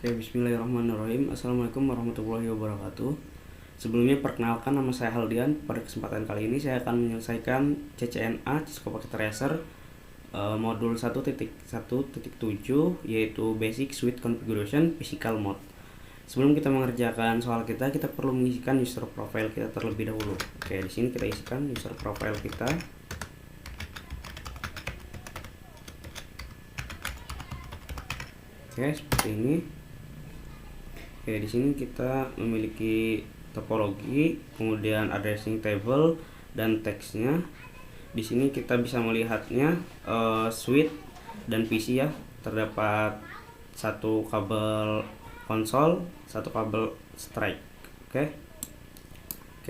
Oke, bismillahirrahmanirrahim. Assalamualaikum warahmatullahi wabarakatuh. Sebelumnya perkenalkan, nama saya Haldian. Pada kesempatan kali ini saya akan menyelesaikan CCNA Cisco Packet Tracer modul 1.1.7 yaitu Basic Switch Configuration Physical Mode. Sebelum kita mengerjakan soal kita perlu mengisikan user profile kita terlebih dahulu. Oke, di sini kita isikan user profile kita. Oke, seperti ini. Oke, di sini kita memiliki topologi, kemudian addressing table dan teksnya. Di sini kita bisa melihatnya switch dan PC ya. Terdapat satu kabel konsol, satu kabel strike. Oke,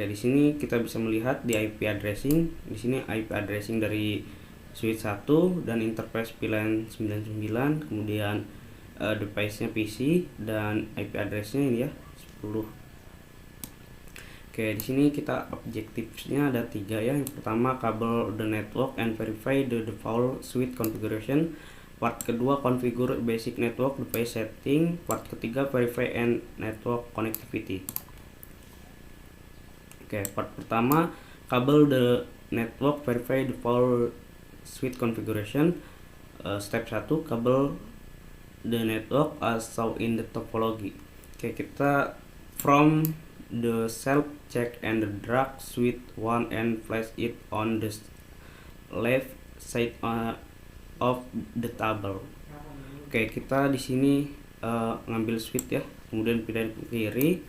di sini kita bisa melihat di IP addressing. Di sini IP addressing dari switch 1 dan interface VLAN 99, kemudian device-nya PC dan IP address-nya ini ya 10. Oke, di sini kita objektifnya ada 3 ya. Yang pertama, kabel the network and verify the default switch configuration. Part kedua, configure basic network device setting. Part ketiga, verify and network connectivity. Oke, part pertama, kabel the network verify default switch configuration. Step 1, kabel the network as shown in the topology. Oke, kita from the self check and drag switch 1 and place it on the left side of the table. Oke, kita di sini ngambil switch ya, kemudian pindah ke kiri.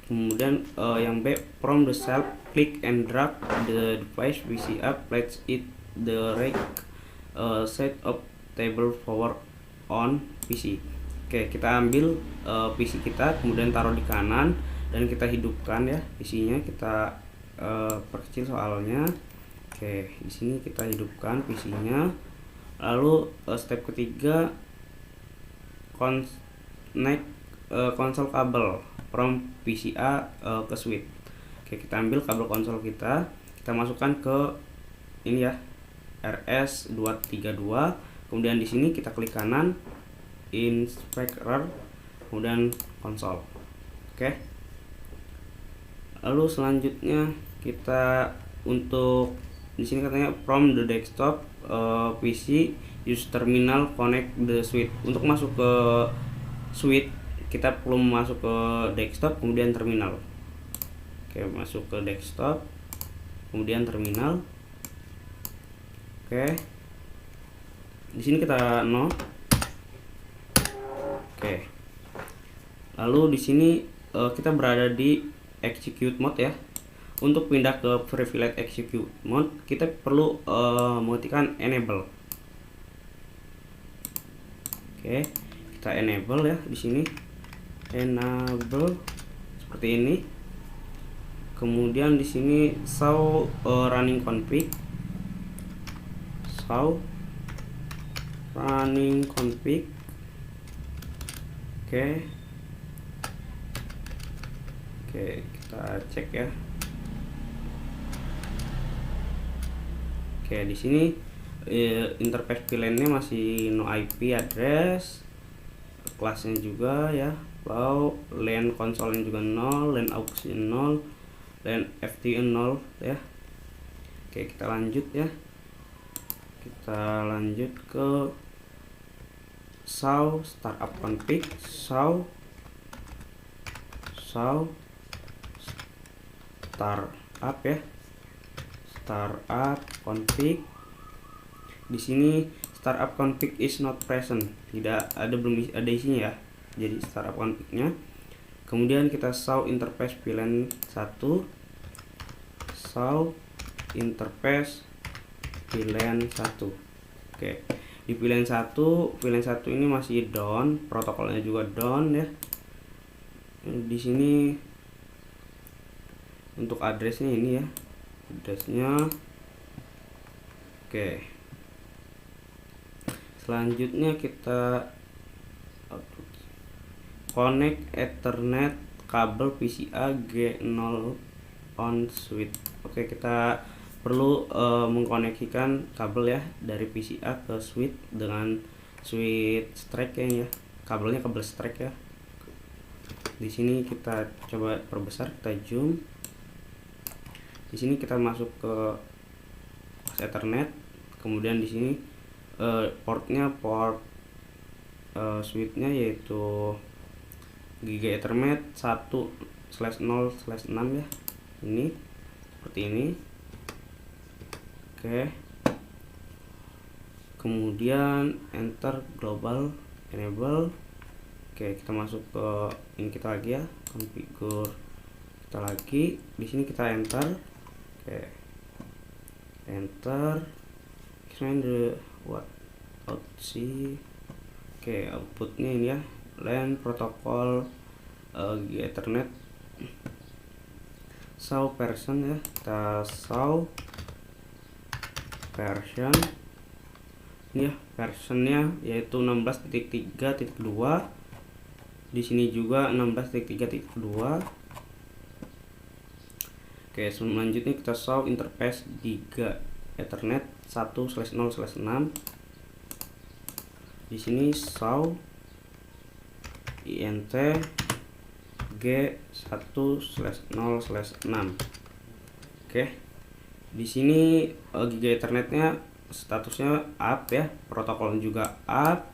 Kemudian yang B, from the self click and drag the device PC up, place it the right side of table forward on PC. Oke, kita ambil PC kita, kemudian taruh di kanan dan kita hidupkan ya PC-nya. Kita perkecil soalnya. Oke, di sini kita hidupkan PC-nya. Lalu step ketiga, connect konsol kabel from PCA ke switch. Oke, kita ambil kabel konsol kita masukkan ke ini ya, RS232. Kemudian di sini kita klik kanan, inspector, kemudian konsol. Oke. Lalu selanjutnya kita untuk di sini katanya from the desktop PC use terminal connect the switch. Untuk masuk ke switch kita perlu masuk ke desktop kemudian terminal. Oke, masuk ke desktop kemudian terminal. Oke. Di sini kita 0. Oke. Lalu di sini kita berada di execute mode ya. Untuk pindah ke privilege execute mode, kita perlu mengetikkan enable. Oke, kita enable ya di sini. Enable seperti ini. Kemudian di sini show running config. Show running config. Oke, kita cek ya. Oke, di sini interface VLAN-nya masih no IP address, kelasnya juga ya, lalu LAN konsolnya juga 0, LAN aux-nya 0, LAN FT 0 ya. Oke, kita lanjut ya. Kita lanjut ke show startup config, show startup ya, startup config. Di sini startup config is not present, tidak ada, belum ada isinya ya, jadi startup confignya. Kemudian kita show interface VLAN 1, show interface VLAN 1. Oke, di VLAN 1 ini masih down, protokolnya juga down ya. Di sini untuk addressnya ini ya, addressnya. Oke, selanjutnya kita connect Ethernet kabel PCA G0 on switch. Oke, kita perlu mengkoneksikan kabel ya dari PCA ke switch dengan switch strike ya. kabelnya kabel strike ya. Di sini kita coba perbesar, kita zoom. Di sini kita masuk ke Ethernet, kemudian di sini portnya port switchnya yaitu Giga Ethernet 1/0/6 ya, ini seperti ini. Oke, kemudian enter global enable. Oke, kita masuk ke ini kita lagi ya, configure kita lagi. Di sini kita enter. Oke, enter. Find the what out see. Oke, outputnya ini ya, LAN protokol Ethernet show version ya, kita show version ini ya, versionnya yaitu 16.3.2. Di sini juga 16.3.2. Oke, selanjutnya kita show interface Giga Ethernet 1/0/6. Di sini show int G1/0/6. Oke, di sini Giga Ethernetnya statusnya up ya, protokol juga up.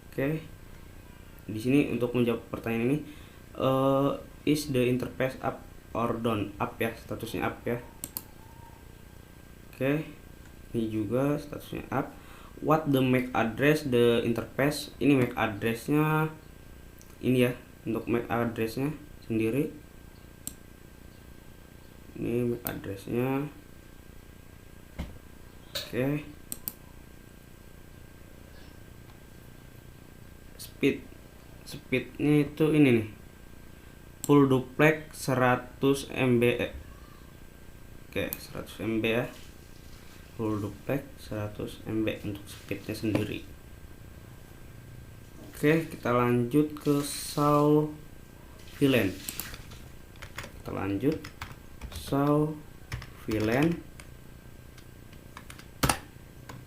Oke, di sini untuk menjawab pertanyaan ini, is the interface up or down? Up ya, statusnya up ya. Oke, ini juga statusnya up. What the MAC address the interface? Ini MAC addressnya ini ya, untuk MAC addressnya sendiri. Ini MAC addressnya. Oke, speednya itu ini nih, full duplex 100 MB. Oke, 100 MB ya, full duplex 100 MB untuk speednya sendiri. Oke, kita lanjut ke show VLAN. Kita lanjut show VLAN.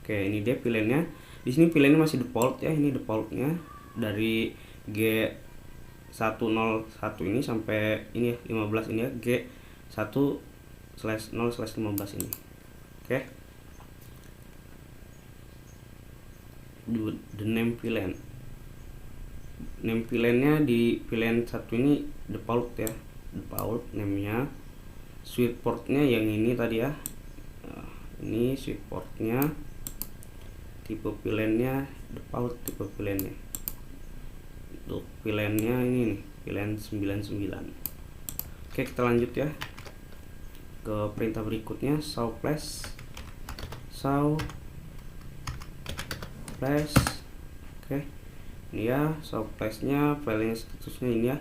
Oke, ini dia VLAN-nya. Di sini VLAN-nya masih default ya, ini defaultnya dari G101 ini sampai ini ya, 15 ini ya, G1/0/15 ini. Oke, the name VLAN. Name VLAN-nya di VLAN 1 ini default ya, default name-nya. Switch port-nya yang ini tadi ya, ini switch port-nya. Tipe VLAN-nya default, tipe VLAN-nya. Untuk VLAN-nya ini nih, VLAN 99. Oke, kita lanjut ya ke perintah berikutnya, show flash. Oke, ini ya show flash-nya, filenya statusnya ini ya,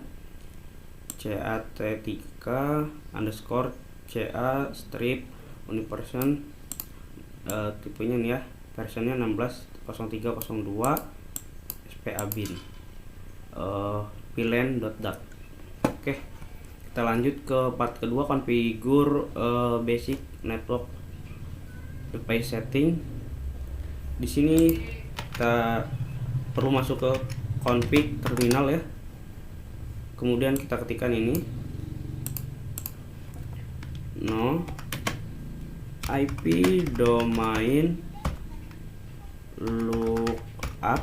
cat3_ca strip universion. Tipenya nih ya, versionnya 16.03.02 SPA bin, VLAN.dat. Oke, kita lanjut ke part kedua, configure basic network device setting. Di sini kita perlu masuk ke config terminal ya, kemudian kita ketikkan ini no IP domain lookup.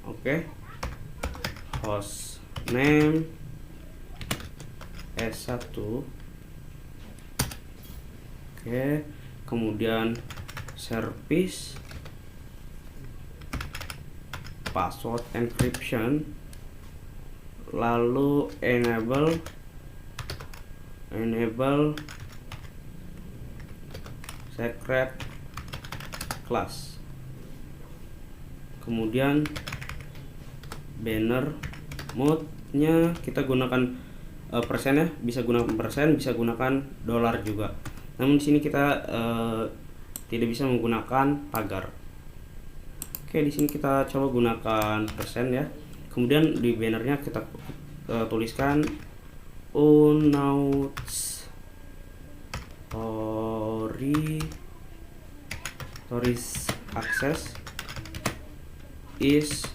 Oke, host name S1. Oke, kemudian service, password encryption, lalu enable secret class, kemudian banner mode-nya kita gunakan persen ya, bisa gunakan persen, bisa gunakan dolar juga. Namun di sini kita tidak bisa menggunakan pagar. Oke, di sini kita coba gunakan persen ya. Kemudian di bannernya kita tuliskan unknowns toris access. is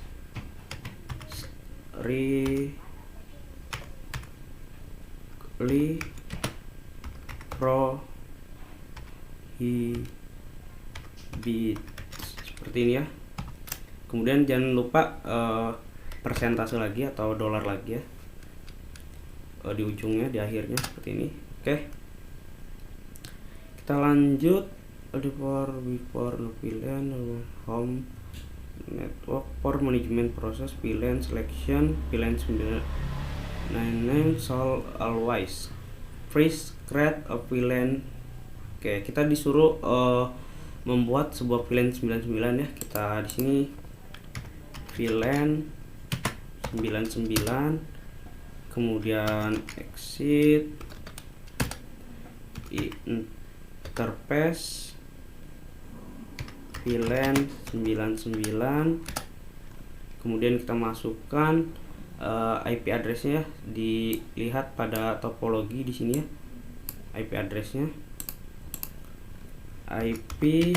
really prohibited, seperti ini ya. Kemudian jangan lupa persentase lagi atau dolar lagi ya, di ujungnya, di akhirnya, seperti ini. Oke, kita lanjut. Before VLAN home network for management process VLAN selection VLAN 999 shall always first create a VLAN. Oke, kita disuruh membuat sebuah VLAN 99 ya. Kita di sini VLAN 99, kemudian exit interface VLAN 99, kemudian kita masukkan IP addressnya, dilihat pada topologi di sini ya, IP addressnya, IP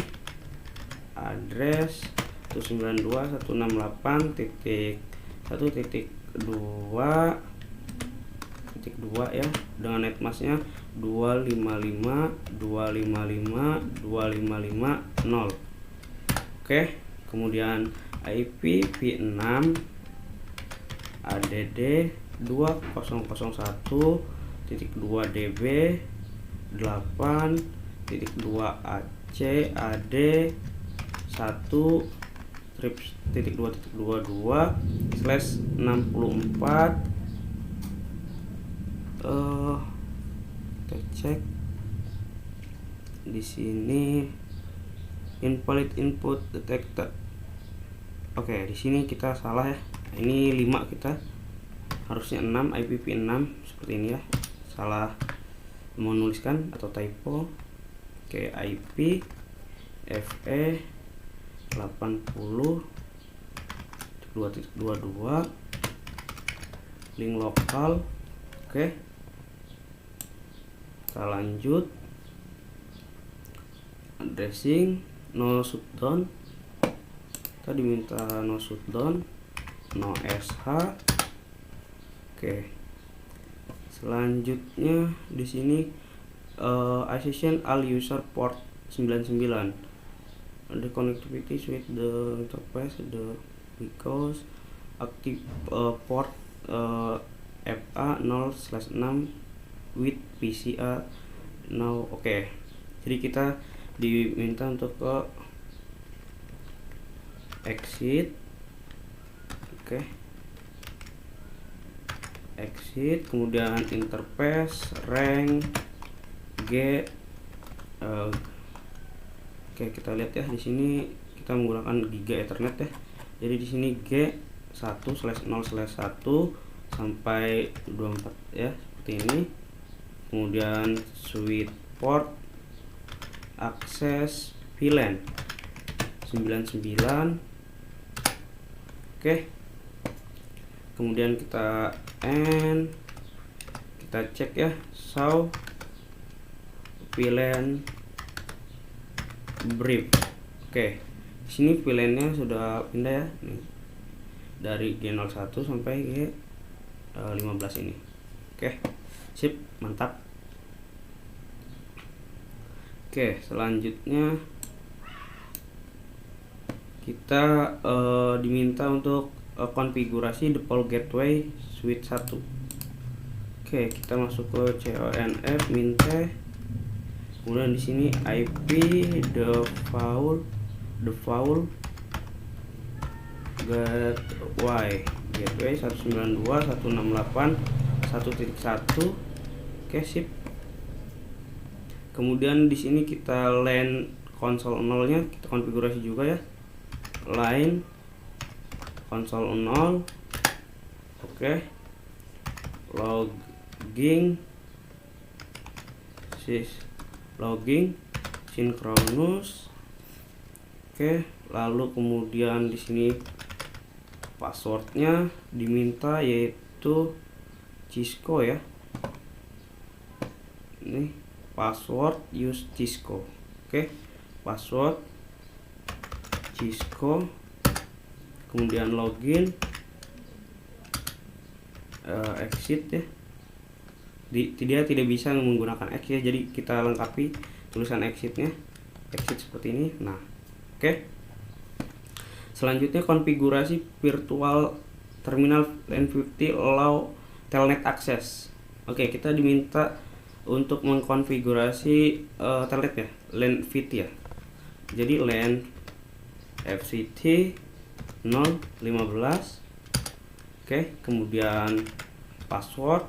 address 192.168.1.2 ya, dengan netmasknya 255.255.255.0. Oke, kemudian IP v6 add 2001.2 db 8.2 ac ad 1.2.22/64. Kita cek di sini invalid input detected. Oke, di sini kita salah ya. Ini 5, kita harusnya 6, IPv6 seperti ini ya. Salah menuliskan atau typo. Oke, IP FE 80.2.22 link lokal. Oke, kita lanjut. Addressing no shutdown, kita diminta no shutdown, no sh. Oke, selanjutnya di sini assign all user port 99, the connectivity with the interface because active port FA 0/6 with PCA now. Oke, jadi kita diminta untuk ke exit. Oke, exit, kemudian interface rank G. Oke, kita lihat ya, di sini kita menggunakan Giga Ethernet ya. Jadi di sini G 1/0/1 sampai 24 ya, seperti ini. Kemudian switch port akses VLAN 99. Oke, kemudian kita end, kita cek ya, show VLAN brief. Oke, di sini VLAN-nya sudah pindah ya, nih, dari G01 sampai G15 ini. Oke, sip, mantap. Oke, selanjutnya kita diminta untuk konfigurasi default gateway switch 1. Oke, kita masuk ke conf mint, kemudian di sini IP default gateway 192.168.1.1. Oke, sip. Kemudian di sini kita LAN konsol 0-nya kita konfigurasi juga ya. LAN konsol 0. Oke. Logging synchronous. Oke, lalu kemudian di sini passwordnya diminta yaitu Cisco ya. Ini password use Cisco. Oke, password Cisco. kemudian login, exit ya. Dia tidak bisa menggunakan X ya, jadi kita lengkapi tulisan exitnya, exit seperti ini. Nah, oke. Selanjutnya konfigurasi virtual terminal LAN 50 allow telnet access. Oke, kita diminta untuk mengkonfigurasi telnet ya, LAN FCT ya. Jadi LAN FCT 015. Oke, kemudian password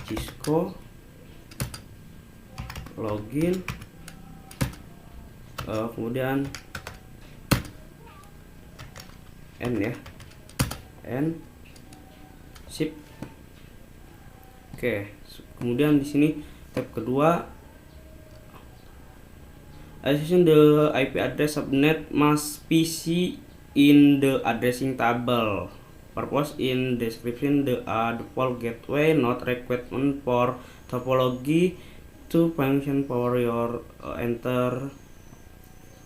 Cisco, login, kemudian N ya, N, sip. Oke, kemudian di sini tab kedua, association the IP address subnet must PC in the addressing table. Purpose in description the default gateway not requirement for topology to function for your enter.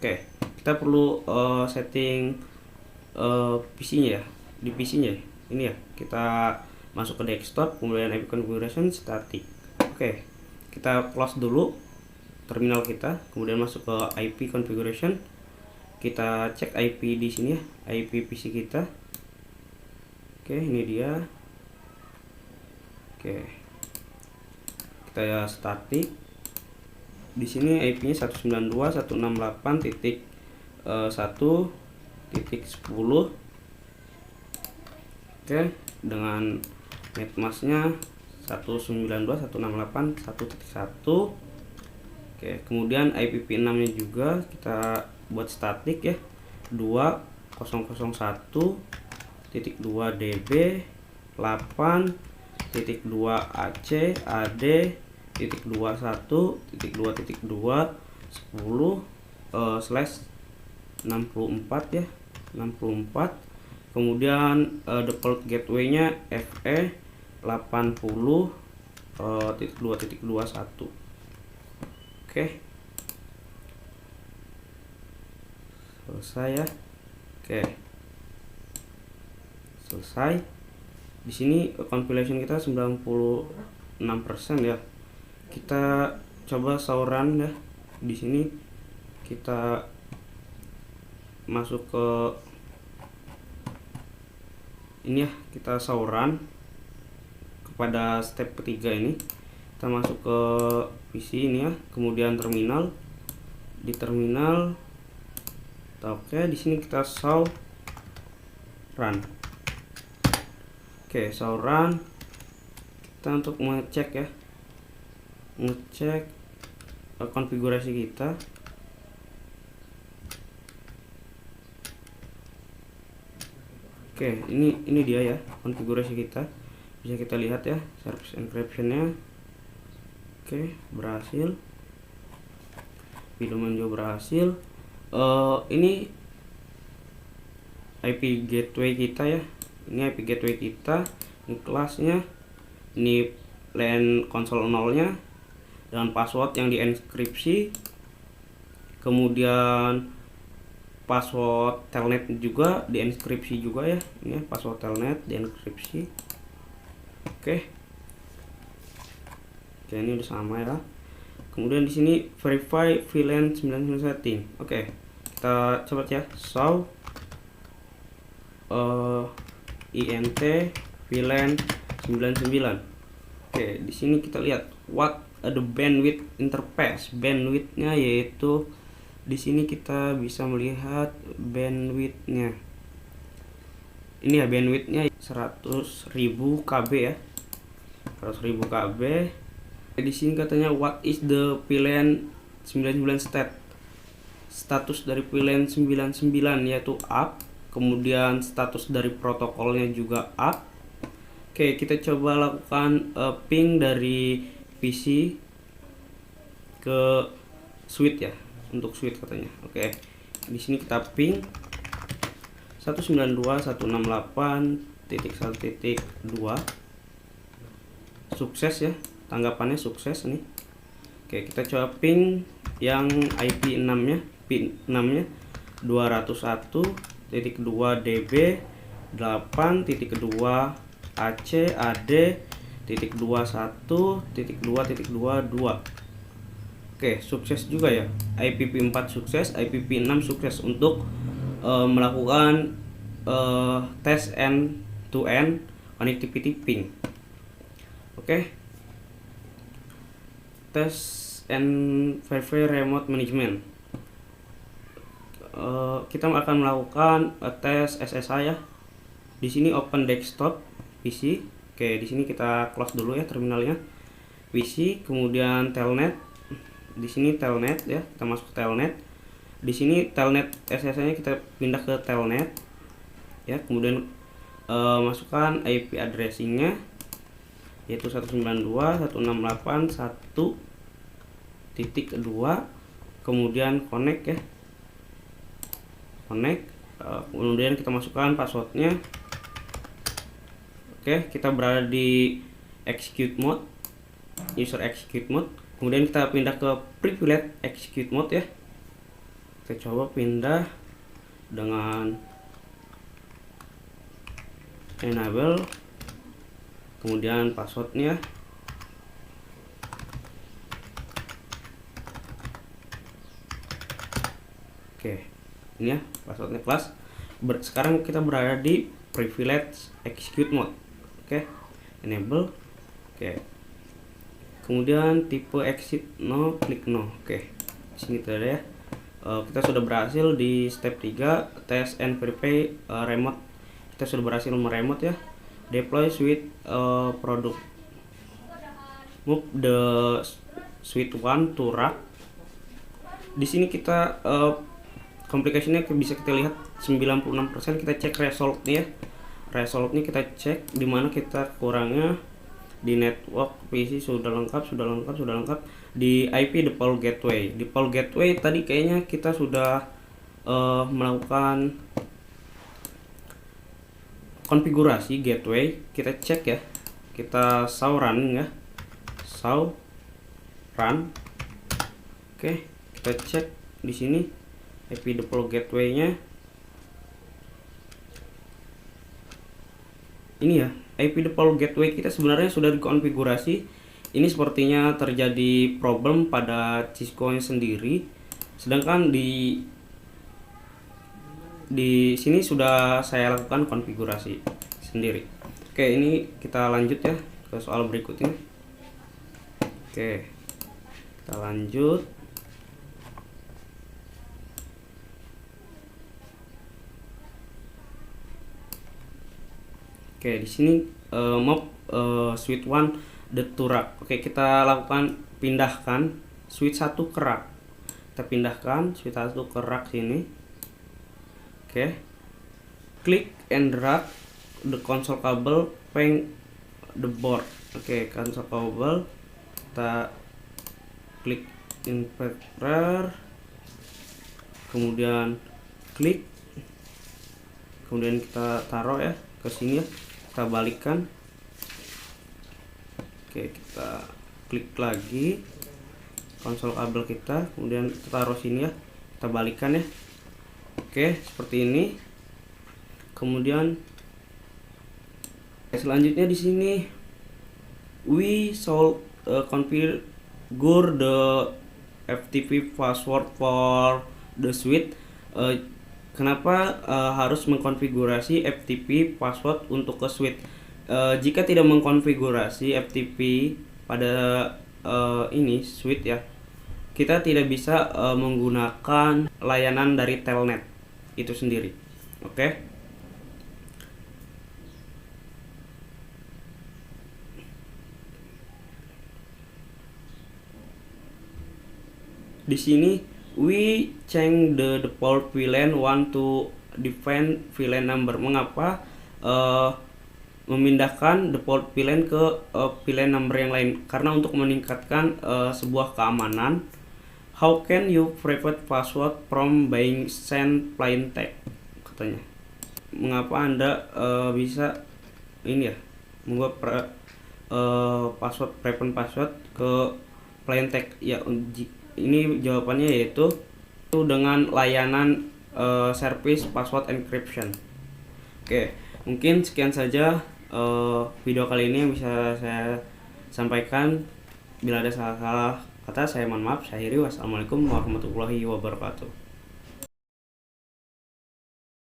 Oke, kita perlu setting PC-nya ya, di PC-nya ini ya. Kita masuk ke desktop, kemudian IP configuration static. Oke, kita close dulu terminal kita, kemudian masuk ke IP configuration. Kita cek IP di sini ya, IP PC kita. Oke, ini dia. Oke, kita ya static. Di sini IP-nya 192.168.1.10. Oke, dengan netmasknya 192.168.1.1. Oke, kemudian IPv6 nya juga kita buat static ya, 2001.2 db 8.2 ac ad titik 21.2.2 10/64 ya, 64. Kemudian default gateway-nya FE 80.2.21. Oke, selesai ya. Oke, selesai. Di sini compilation kita 96% ya. Kita coba sauran ya. Di sini kita masuk ke ini ya, kita sauran kepada step ketiga ini. Kita masuk ke PC ini ya, kemudian terminal. Di terminal, oke, di sini kita saw run. Oke, saw run. Kita untuk mengecek ya, ngecek konfigurasi kita. Oke, ini dia ya konfigurasi kita. Bisa kita lihat ya, service encryption-nya. Oke, berhasil. Video menjo berhasil. Ini IP gateway kita ya. Ini IP gateway kita. Ini kelasnya. Ini LAN konsol 0-nya dengan password yang dienkripsi. Kemudian password telnet juga dienkripsi juga ya. Ini password telnet dienkripsi. Oke, ini udah sama ya. Kemudian di sini verify VLAN 99 setting. Oke, kita coba ya, show int VLAN 99. Oke, di sini kita lihat what the bandwidth interface. Bandwidthnya yaitu di sini kita bisa melihat bandwidthnya. Ini ya bandwidthnya 100.000 KB ya, 100.000 KB. Di sini katanya what is the VLAN 99 status dari VLAN 99 yaitu up. Kemudian status dari protokolnya juga up. Oke, kita coba lakukan ping dari PC ke switch ya, untuk switch katanya. Oke, di sini kita ping 192.168.1.2. Sukses ya, tanggapannya sukses nih. Oke, kita coba ping yang IP 6 nya, pin 6 nya 201 8.2 db 8.2 AC AD titik 21.2.22. Oke, sukses juga ya. IPv4 sukses, IPv6 sukses untuk melakukan tes end-to-end connectivity ping. Oke. Tes and verify remote management. Kita akan melakukan tes SSH ya. Di sini open desktop PC. Oke, di sini kita close dulu ya terminalnya. PC, kemudian telnet. Di sini telnet ya, kita masuk ke telnet. Di sini telnet SSH-nya kita pindah ke telnet. Ya, kemudian masukkan IP addressing-nya yaitu 192.168.1.2, kemudian connect ya. Connect, kemudian kita masukkan passwordnya. Oke, kita berada di execute mode, user execute mode. Kemudian kita pindah ke privilege execute mode ya. Kita coba pindah dengan enable, kemudian passwordnya. Oke, ini ya passwordnya kelas. Sekarang kita berada di privilege execute mode. Oke, enable. Oke, kemudian tipe exit no, klik no. Oke, sini tadi ya. Kita sudah berhasil di step 3 test and verify remote. Kita sudah berhasil meremote ya. Deploy suite product. Move the suite 1 to rack. Di sini kita complication-nya bisa kita lihat 96%. Kita cek result-nya. Result-nya kita cek di mana kita kurangnya. Di network PC sudah lengkap. Di IP default gateway. Default gateway tadi kayaknya kita sudah melakukan konfigurasi gateway. Kita cek ya. Kita show run ya. Show run. Oke, kita cek di sini IP default gateway-nya. Ini ya, IP default gateway kita sebenarnya sudah dikonfigurasi. Ini sepertinya terjadi problem pada Cisco-nya sendiri. Sedangkan di sini sudah saya lakukan konfigurasi sendiri. Oke, ini kita lanjut ya ke soal berikutnya. Oke, kita lanjut. Oke, di sini move switch 1 to rack. Oke, kita lakukan pindahkan switch 1 ke rack. Kita pindahkan switch 1 ke rack sini. Oke. Click and drag the console cable peng the board. Oke, console cable kita klik inverter, kemudian klik, kemudian kita taruh ya ke sini ya. Kita balikkan. Oke, kita klik lagi konsol kabel kita, kemudian kita taruh sini ya. Kita balikkan ya. Oke, seperti ini. Kemudian selanjutnya di sini we should configure the FTP password for the switch. Kenapa harus mengkonfigurasi FTP password untuk ke switch? Jika tidak mengkonfigurasi FTP pada ini switch ya, kita tidak bisa menggunakan layanan dari telnet itu sendiri. Oke. Di sini we change the default VLAN 1 to define VLAN number. Mengapa memindahkan default VLAN ke VLAN number yang lain? Karena untuk meningkatkan sebuah keamanan. How can you private password from buying send plain text? Katanya. Mengapa Anda bisa ini ya membuat private password ke plain text? Ya, ini jawabannya yaitu dengan layanan service password encryption. Oke, mungkin sekian saja video kali ini yang bisa saya sampaikan. Bila ada salah-salah kata, saya mohon maaf. Saya akhiri. Wassalamualaikum warahmatullahi wabarakatuh.